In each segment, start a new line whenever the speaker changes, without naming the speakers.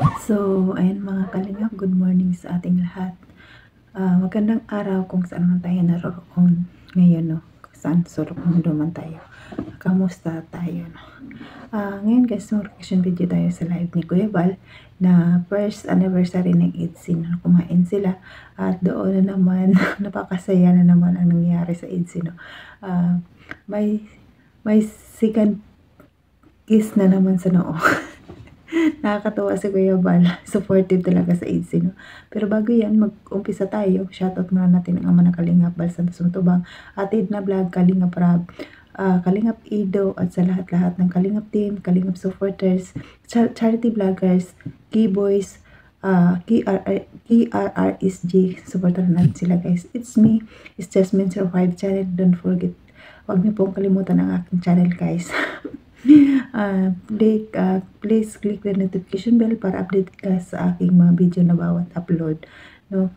So, ayan mga kalingap, good morning sa ating lahat. Magandang araw kung saan man tayo naroon ngayon, no? Kung saan sulok mundo man tayo. Kamusta tayo, no? Ngayon guys, reaction video tayo sa live ni Kuya Val na first anniversary ng IDSI, no? Kumain sila at doon na naman, napakasaya na naman ang nangyari sa IDSI, no? May second kiss na naman sa noo. Nakakatawa si Kuya Val. Supportive talaga sa IDSI, no? Pero bago yan, mag-umpisa tayo. Shoutout muna natin ang ama ng Kalingap, Val Santos Matubang, Ate Edna Vlog, Kalingap Rab, Kalingap Ido, at sa lahat-lahat ng Kalingap team, Kalingap supporters, charity vloggers, Keyboys, KRRSG. Supportan natin sila guys. It's me. It's Jasmine Survive Channel. Don't forget. Huwag niyo pong kalimutan ang aking channel guys. Please click the notification bell para update ka sa aking mga video na bawat upload, no?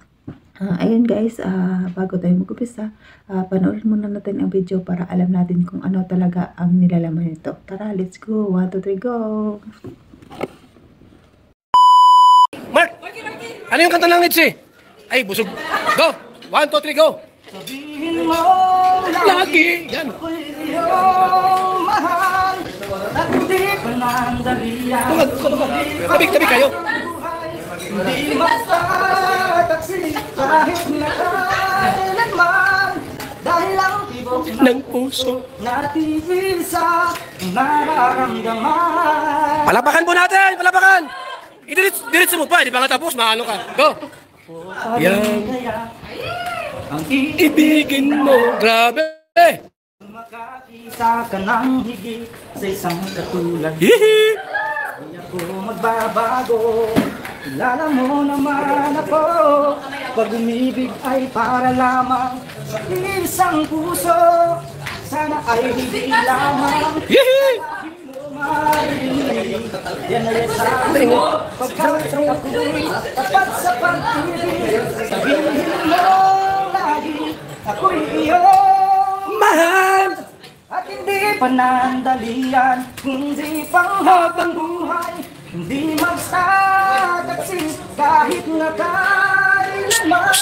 Ayun guys, bago tayo mag-upisa, panoorin muna natin ang video para alam natin kung ano talaga ang nilalaman nito. Tara, let's go. 1, 2, 3, go!
Mark! Ano yung kanta ng Litsi? Ay, busog. Go! 1, 2, 3, go!
Sabihin mo
Lagi! Yan!
mahal at hindi ko nandalian.
Tabi kayo.
Hindi magtataksi kahit na kailanman, dahil lang tibok
Ng puso.
natigil sa nararamdaman.
Palapakan po natin! Palapakan! Diretso mo pa, di ba nga tapos? Maano ka? Go! Yan!
Kaya ang
Ibigin mo! Grabe!
makakita ka ng higit sa isang katulad.
Hihi!
Di ako magbabago, kilala mo naman ako. Pag umibig ay para lamang sa isang puso. Sana ay hindi lamang
Hihi!
marinig. Yan ay sabi mo, pagkat ako'y tapat sa pag-ibig. Sabihin mo lagi, ako'y iyong
Mahal!
at hindi panandalian, kundi panghabang buhay. Hindi magtataksin kahit na kailanman,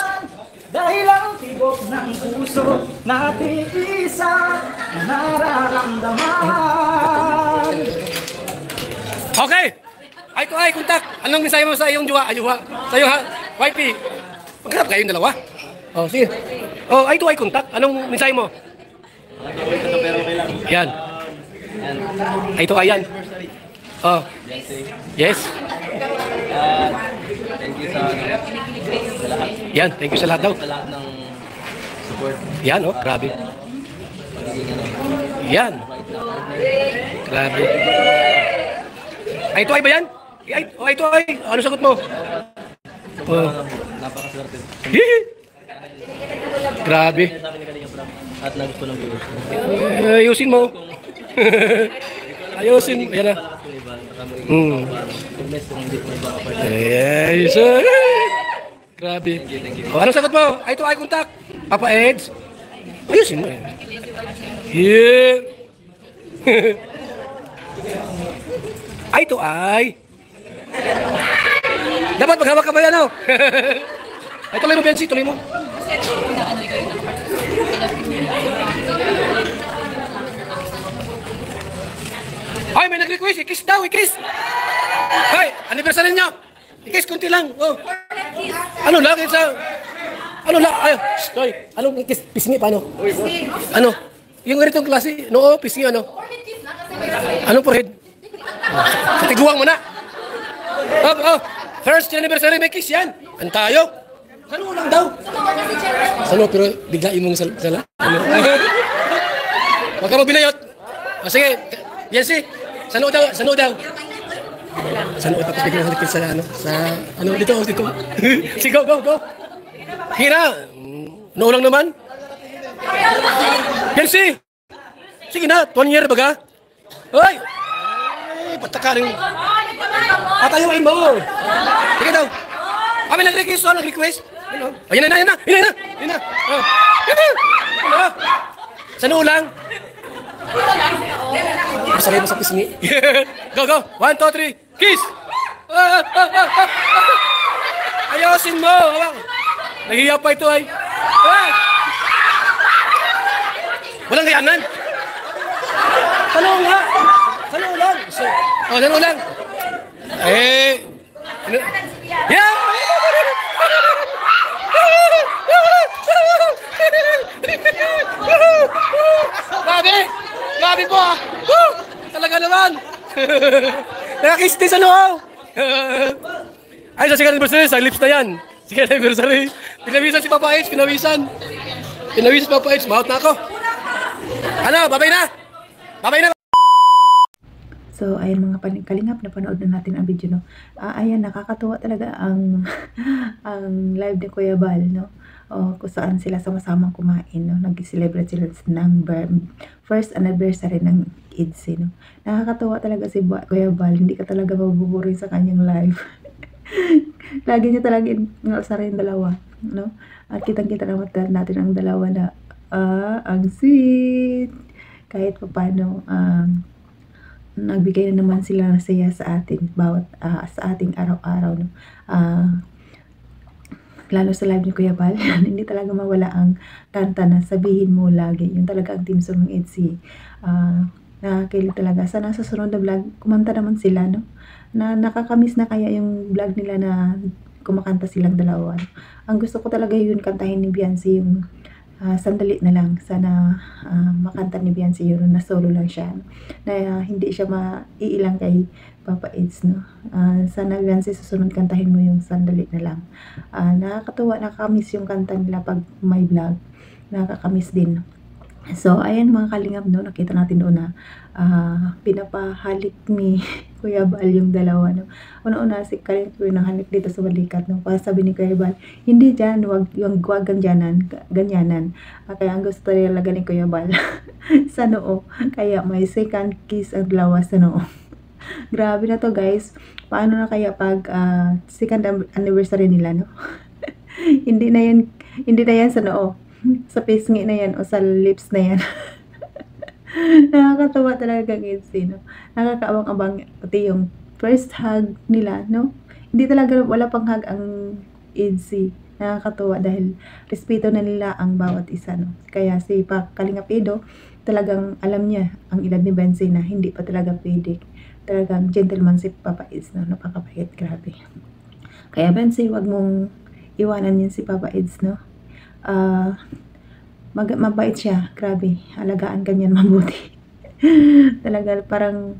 dahil ang tibok ng puso natin isa na nararamdaman.
Okay! Ay to ay, kontak! Anong mensahe mo sa iyong jowa? Ayuha! Sa iyo ha? Wifey! Maghanap kayong dalawa? Oh, sige. Oh, ay to ay, kontak! Anong mensahe mo? Yan. Ay to ay yan. Oh. Yes.
Thank you sa lahat.
Yan, thank you sa lahat daw.
Sa lahat ng support.
Yan, oh, grabe. Yan. Grabe. Ay to ay ba yan? Ay to ay. Ano sagot mo? Oh.
Napakaswerte.
Hihi. Grabe.
Sabi ni Kalinga Prab at nagusto ng viewers.
Ayusin mo. Ayusin. Ayan na.
Malakas yung iba. Nakamay. Goodness kung hindi mo iba kapag.
Yes. Grabe. Oh, anong sagot mo? Ay to ay kontak. Papa Eds. Ayusin mo. Yeah. Ay to ay. Dapat maghawak ka ba yan, oh? Ay, tuloy mo, Bensi, tuloy mo. Ay, may nag-request. I-kiss daw, i-kiss. Ay, anniversary niyo. I-kiss, kunti lang. Oh. Ano lang, isa. Ano lang, ay, sorry. Anong kiss? Pisngi, paano? Ano? Yung ganitong klase, no, pisngi, ano? Anong forehead? Sa tiguang mo na. Oh, first anniversary, may kiss yan. Ano tayo? Sano lang daw? Sano, pero biglain mong sala. Ano? Huwag ka mo binayot. O sige, yan si. Sano daw? Sano daw? Sano tapos biglang halikin sa ano? Sa ano dito? Sige, go. Hira. No lang naman. Yan si. Sige na, 1 year baga. Hoy! Patakaling. Patayuin mo. Sige daw. Kami nag-request. Ayun na. Oh. Sano lang? Masarap mo sa pisngi. Go. 1, 2, 3. Kiss! Ayusin mo! Nahiya pa ito ay. Walang gayanan. Tanong nga. Tanong lang. Tanong lang. Yeah! Grabe! Grabe po ah! Talaga naman! Nakakiss din sa loob! Ay, sa second anniversary, sa lips na yan. Second anniversary. Pinawisan si Papa H, pinawisan. Pinawisan si Papa H, mahot na ako. Ano, babay na! Babay na!
So, ayan mga kalingap, napanood na natin ang video, no? Ayan, nakakatuwa talaga ang ang live ni Kuya Bal, no? O, kung saan sila sama-sama kumain, no? Nag-celebrate sila ng first anniversary ng IDSI, no? Nakakatuwa talaga si Kuya Bal, hindi ka talaga mabuburin sa kanyang live. Lagi niya talaga inalsara yung dalawa, no? At kitang-kita naman natin ang dalawa na, ang sweet! Kahit pa paano, nagbigay na naman sila ng saya sa atin sa ating araw-araw, no? Lalo sa live ni Kuya Bal, hindi talaga mawala ang kanta na sabihin mo lagi. Yun talaga ang team song ng IDSI. Nakakilig talaga. Sana sa sunod na vlog, kumanta naman sila, no? Na nakakamiss na kaya yung vlog nila na kumakanta silang dalawa. Ang gusto ko talaga yun, kantahin ni Beyonce yung sandali na lang. Sana makanta ni Beyonce yun na solo lang siya, no? Na hindi siya maiilang kay Papa Eds, no? Sana Beyonce susunod kantahin mo yung sandali na lang. Nakakatuwa, nakakamiss yung kanta nila pag may vlog. Nakakamiss din. So, ayan mga kalingap, no? Nakita natin doon na pinapahalik ni Kuya Bal yung dalawa, no? Una-una si Kalingap yung nahalik dito sa balikat, no? Kaya sabi ni Kuya Bal, hindi dyan, wag ganyanan. Kaya ang gusto talaga ni Kuya Bal sa noo. Kaya may second kiss ang dalawa sa noo. Grabe na to, guys. Paano na kaya pag second anniversary nila, no? Hindi na yan sa noo. Sa pisngi na yan o sa lips na yan. Nakakatawa talaga guys, no? Nakakaabang-abang pati yung first hug nila, no? Hindi talaga, wala pang hug ang IDSI. Nakakatawa dahil respeto na nila ang bawat isa, no? Kaya si Kalingap Edo, talagang alam niya ang edad ni Beyonce na hindi pa talaga pwede. Talagang gentleman si Papa Eds, no? Napakapait, grabe. Kaya Beyonce, wag mong iwanan yun si Papa Eds, no? Mabait siya, grabe, alagaan kanyan mabuti. Talaga parang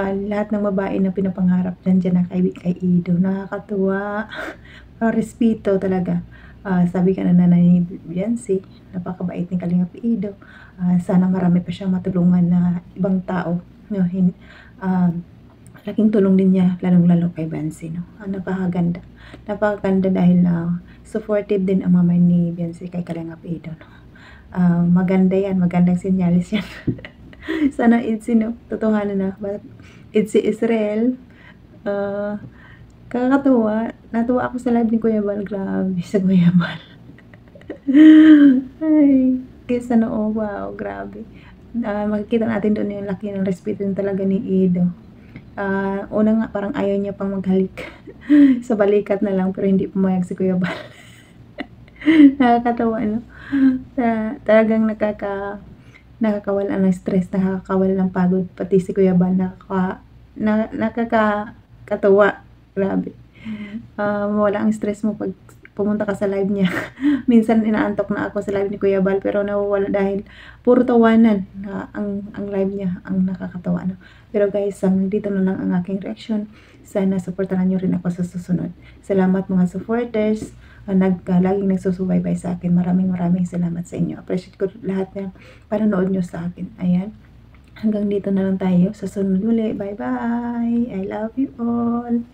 lahat ng babae na pinapangarap nandiyan na kay Edo. Nakakatuwa. Respeto talaga. Sabi ka na ni Beyonce, napakabait ni Kalingap Edo. Sana marami pa siyang matulungan na ibang tao, no? Laking tulong din niya, lalong-lalo kay Beyonce, no? Napakaganda dahil supportive din ang mamay ni Beyonce kay Kalingap Edo, no? Maganda yan, magandang sinyalis yan. Sana IDSI, no? Totohanan na. But IDSI Israel, kakatuwa. Natuwa ako sa live ni Kuya Bal. Grabe sa Kuya Bal. Ay, kesa noo, wow, grabe. Makikita natin doon yung laki ng respeto talaga ni Edo. Una nga, parang ayaw niya pang maghalik. Sa balikat na lang, pero hindi pumayag si Kuya Bal. Nakakatawa, no? Talagang nakakawala ng stress, nakakawala ng pagod, pati si Kuya Bal nakakatawa, grabe. Mawala ang stress mo pag pumunta ka sa live niya. Minsan inaantok na ako sa live ni Kuya Bal, pero nawawala dahil puro tawanan ang live niya, ang nakakatawa, no? Pero guys, dito na lang ang aking reaction. Sana supportahan nyo rin ako sa susunod. Salamat mga supporters, laging nagsusubaybay sa akin. Maraming salamat sa inyo. Appreciate ko lahat ng panonood nyo sa akin. Ayan. Hanggang dito na lang tayo. Sa sunod uli. Bye-bye. I love you all.